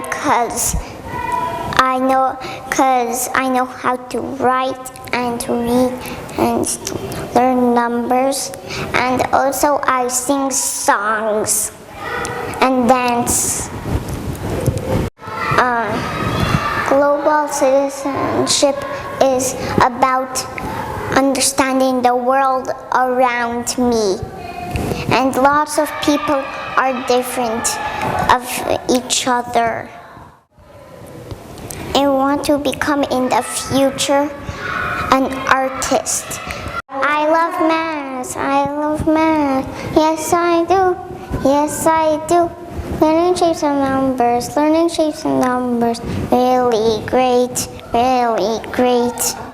because I know how to write and read and learn numbers, and also I sing songs and dance. Global citizenship is about understanding the world around me, and lots of people are different of each other. I want to become in the future an artist. I love math. I love math. Yes, I do. Yes, I do. Learning shapes and numbers. Learning shapes and numbers. Really great. Really great.